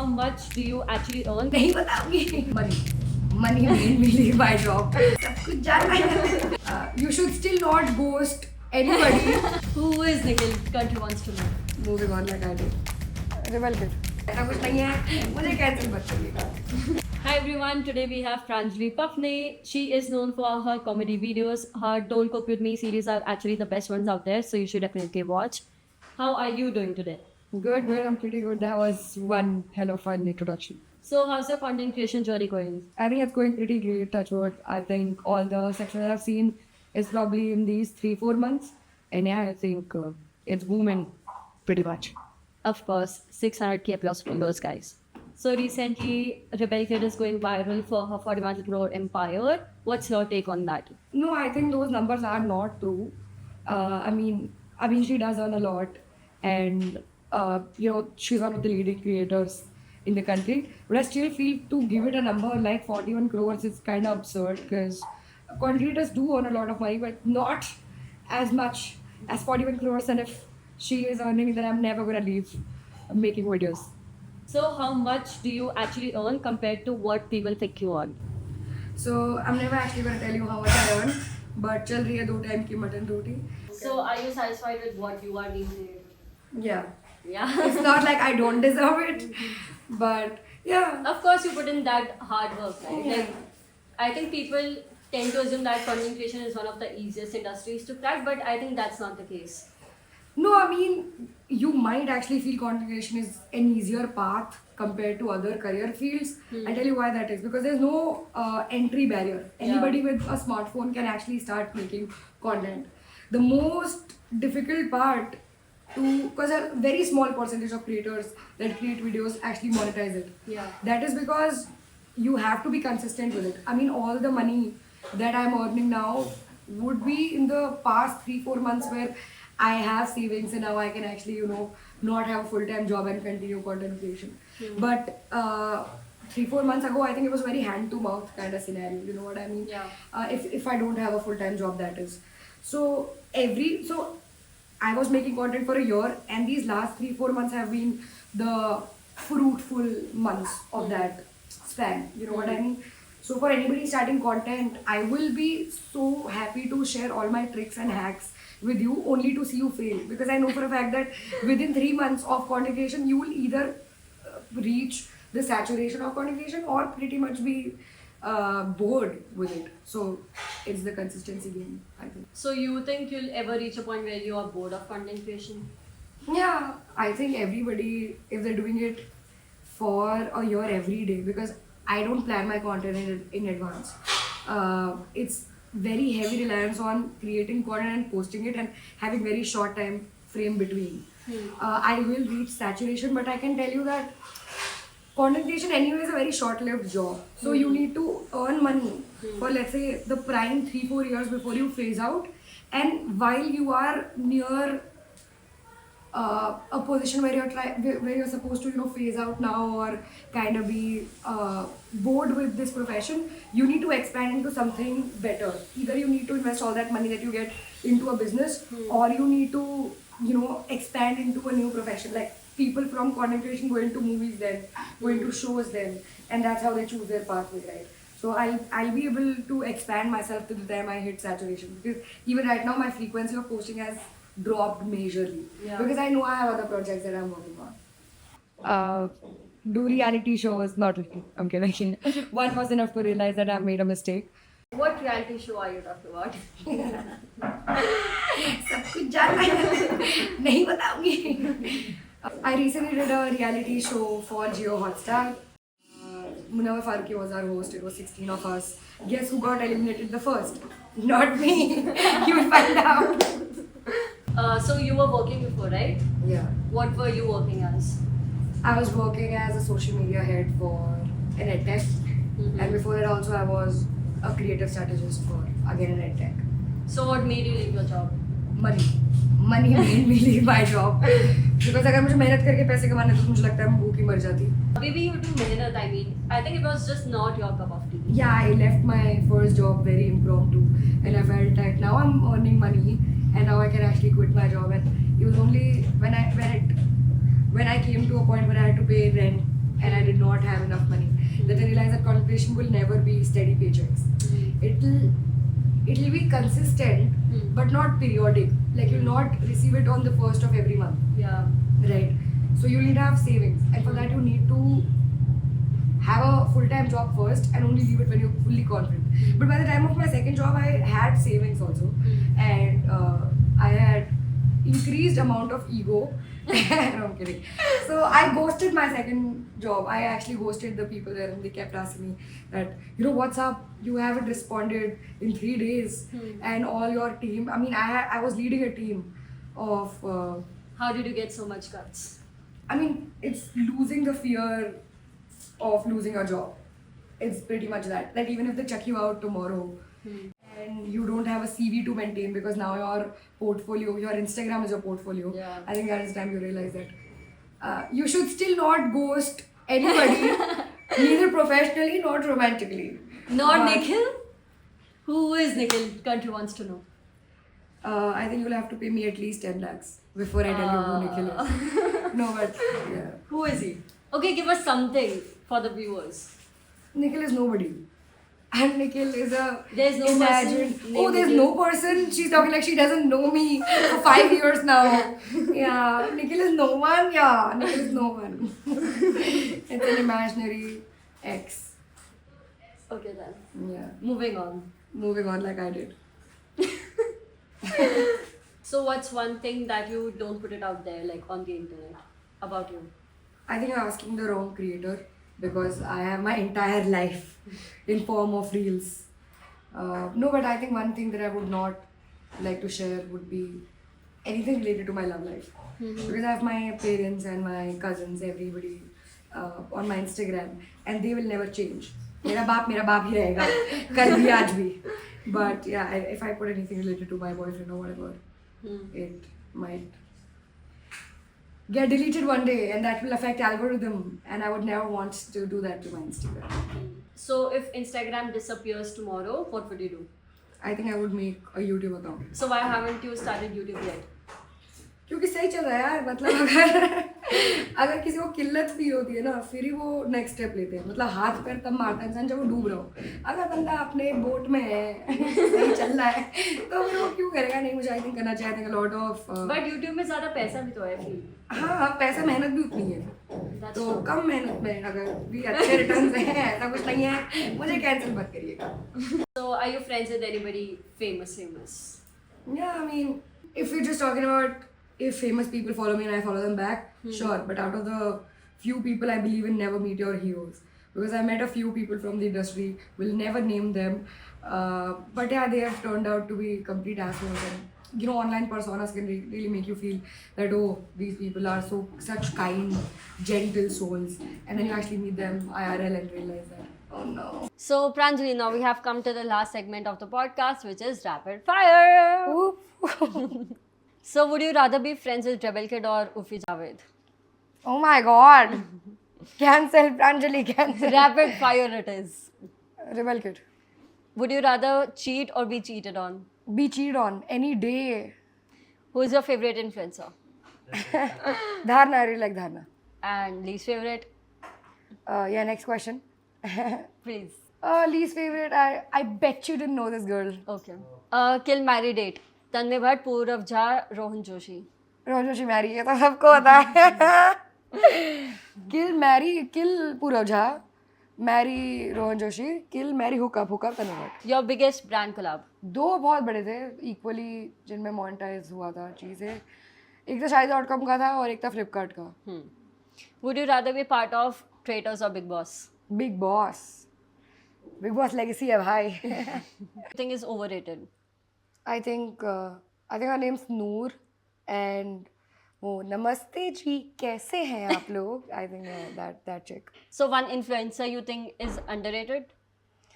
much do you actually earn? नहीं बताऊंगी. Money made me leave my job. सब कुछ जानना है. You should still not ghost anybody. Who is Nikhil? Country wants to know. Moving on like I did. Rebel kid. ऐसा कुछ नहीं है. मुझे कैंसिल मत करिएगा. Hi everyone, today we have Pranjali Pafne. She is known for her comedy videos. Her Don't Cook With Me series are actually the best ones out there, so you should definitely watch. How are you doing today? Good. I'm pretty good. That was one hell of fun introduction. So how's your content creation journey going? I think it's going pretty great, touch wood. I think all the section that I've seen is probably in these 3-4 months. And yeah, I think it's booming pretty much. Of course, 600k plus followers, guys. So recently, Rebel Kid is going viral for her 41 crore empire. What's your take on that? No, I think those numbers are not true. I mean, she does earn a lot, and she's one of the leading creators in the country. But I still feel to give it a number like 41 crores is kind of absurd because content creators do earn a lot of money, but not as much as 41 crores. And if she is earning, then I'm never gonna leave making videos. So how much do you actually earn compared to what people think you earn? So I'm never actually gonna tell you how much I earn, but चल रही है 2 time की mutton roti. So are you satisfied with what you are being paid? Yeah. Yeah. It's not like I don't deserve it, but yeah. Of course, you put in that hard work, right? Yeah. Like, I think people tend to assume that content creation is one of the easiest industries to crack, but I think that's not the case. No, I mean, you might actually feel content creation is an easier path compared to other career fields. I'll tell you why that is. Because there's no entry barrier. Anybody with a smartphone can actually start making content. The most difficult part because a very small percentage of creators that create videos actually monetize it. Yeah. That is because you have to be consistent with it. I mean, all the money that I'm earning now would be in the past 3-4 months where I have savings and now I can actually, not have a full-time job and continue content creation. But 3-4 months ago, I think it was very hand-to-mouth kind of scenario. You know what I mean? Yeah. If I don't have a full-time job, that is. So I was making content for a year, and these last 3-4 months have been the fruitful months of that span. You know what I mean? So for anybody starting content, I will be so happy to share all my tricks and hacks with you only to see you fail, because I know for a fact that within 3 months of content creation you will either reach the saturation of content creation or pretty much be bored with it. So it's the consistency game, I think. So you think you'll ever reach a point where you are bored of content creation? Yeah, I think everybody, if they're doing it for a year every day, because I don't plan my content in advance. It's very heavy reliance on creating content and posting it and having very short time frame between. I will reach saturation, but I can tell you that content creation anyway is a very short-lived job. So you need to earn money for, let's say, the prime 3-4 years before you phase out. And while you are near a position where you're supposed to phase out now or kind of be bored with this profession, you need to expand into something better. Either you need to invest all that money that you get into a business, or you need to expand into a new profession. Like people from content creation go into movies, then go into shows, then, and that's how they choose their pathway, right? So I'll be able to expand myself to the time I hit saturation, because even right now my frequency of posting has dropped majorly, because I know I have other projects that I'm working on. Do reality shows, not really. I'm kidding. One was enough to realize that I've made a mistake. What reality show are you talking about? सब कुछ जानना है. नहीं बताऊंगी. I recently did a reality show for Jio Hotstar. Munawar Farooqi was our host. It was 16 of us. Guess who got eliminated the first? Not me. You will find out. So you were working before, right? Yeah. What were you working as? I was working as a social media head for an edtech, and before that also I was a creative strategist for again an edtech. So what made you leave your job? Money made me leave my job, because अगर मुझे मेहनत करके पैसे कमाने तो मुझे लगता है मैं भूखी मर जाती. Maybe you do मेहनत. I mean, I think it was just not your cup of tea. Yeah, I left my first job very impromptu, and I felt that now I'm earning money and now I can actually quit my job. And it was only when I came to a point where I had to pay rent and I have enough money. That I realized that content creation will never be steady paychecks. It'll be consistent, but not periodic. Like you'll not receive it on the first of every month. Yeah. Right. So you need to have savings, and for that you need to have a full-time job first and only leave it when you're fully confident. But by the time of my second job, I had savings also, and I had increased amount of ego. No, I'm kidding. So I ghosted my second job. I actually ghosted the people there, and they kept asking me that, what's up? You haven't responded in 3 days, and all your team. I mean, I was leading a team of. How did you get so much guts? I mean, it's losing the fear of losing a job. It's pretty much that. Like even if they check you out tomorrow and you don't have a CV to maintain because now your portfolio, your Instagram is your portfolio. Yeah. I think that is the time you realize that you should still not ghost anybody, neither professionally nor romantically. Not But, Nikhil? Who is Nikhil? Country wants to know. I think you'll have to pay me at least 10 lakhs before I tell you who Nikhil is. No, but yeah. Who is he? Okay, give us something for the viewers. Nikhil is nobody. And Nikhil is a There's no imagined. person Oh, named there's Nikhil. no person. She's talking like she doesn't know me for 5 years now. Yeah, Nikhil is no one. Yeah, Nikhil is no one. It's an imaginary ex. Okay then. Yeah. Moving on. Moving on like I did. So what's one thing that you don't put it out there, like on the internet, about you? I think I'm asking the wrong creator because I have my entire life in form of reels. No, but I think one thing that I would not like to share would be anything related to my love life. Because I have my parents and my cousins, everybody on my Instagram, and they will never change. मेरा बाप ही रहेगा, कल भी आज भी. But yeah, if I put anything related to my boyfriend or whatever, it might get deleted one day, and that will affect algorithm, and I would never want to do that to my Instagram. So if Instagram disappears tomorrow, what would you do? I think I would make a YouTube account. So why haven't you started YouTube yet? क्योंकि सही चल रहा है यार, मतलब अगर किसी को किल्लत भी होती है ना, फिर ही वो नेक्स्ट स्टेप लेते हैं. मतलब हाथ पैर तब मारता है इंसान जब वो डूब रहा हो. अगर बंदा अपने बोट में है, सही चल रहा है, तो फिर वो क्यों करेगा? नहीं, मुझे आई थिंक करना चाहिए. I think a lot of But YouTube में ज़्यादा पैसा भी तो है फील. हाँ, पैसा मेहनत भी उतनी है. तो कम मेहनत में अगर भी अच्छे रिटर्न्स हैं, ऐसा कुछ नहीं है, मुझे कैंसिल मत करिएगा. So are you friends with anybody famous? Yeah, I mean, if we're just talking about if famous people follow me and I follow them back, sure. But out of the few people, I believe in never meet your heroes. Because I met a few people from the industry, will never name them. But yeah, they have turned out to be complete assholes. And online personas can really make you feel that, oh, these people are such kind, gentle souls. And then you actually meet them IRL and realize that, oh no. So Pranjali, now we have come to the last segment of the podcast, which is rapid fire. Oop. So would you rather be friends with Rebel Kid or Ufi Javed? Oh my god. Cancel, Pranjali, cancel. Rapid fire it is. Rebel Kid. Would you rather cheat or be cheated on? Be cheated on any day. Who is your favorite influencer? Dharna, I really like Dharna. And least favorite? Yeah, next question. Please. Least favorite, I bet you didn't know this girl. Okay. Kill, marry, date. Tanmay Bhatt, Purav Jha, Rohan Joshi. Rohan Joshi marry है तो सबको होता है. Kill Purav Jha, marry Rohan Joshi, kill marry hookup Tanmay Bhatt. Your biggest brand collab? 2 बहुत बड़े थे equally जिनमें monetise हुआ था चीज़ें. एक तो शादी.com का था और एक था फ्लिपकार्ट का. Would you rather be part of Traitors or Big Boss? Big boss legacy है भाई. I think is overrated. I think her name's Noor, and वो नमस्ते जी कैसे हैं आप लोग. I think that chick. So one influencer you think is underrated?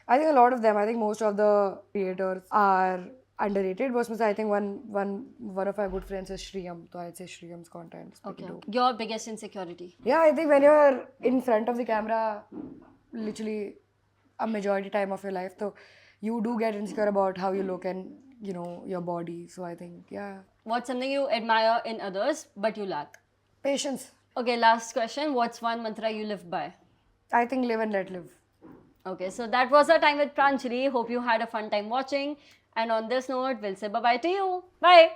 I think a lot of them. I think most of the creators are underrated. But I think one of my good friends is Shriyam. So I'd say Shriyam's content is pretty dope. Your biggest insecurity? Yeah, I think when you're in front of the camera, literally a majority time of your life, so you do get insecure about how you look and your body. So I think What's something you admire in others but you lack? patience. Okay, last question. What's one mantra you live by? I think live and let live. Okay, so that was our time with Pranjali. Hope you had a fun time watching. And on this note, we'll say bye-bye to you. Bye.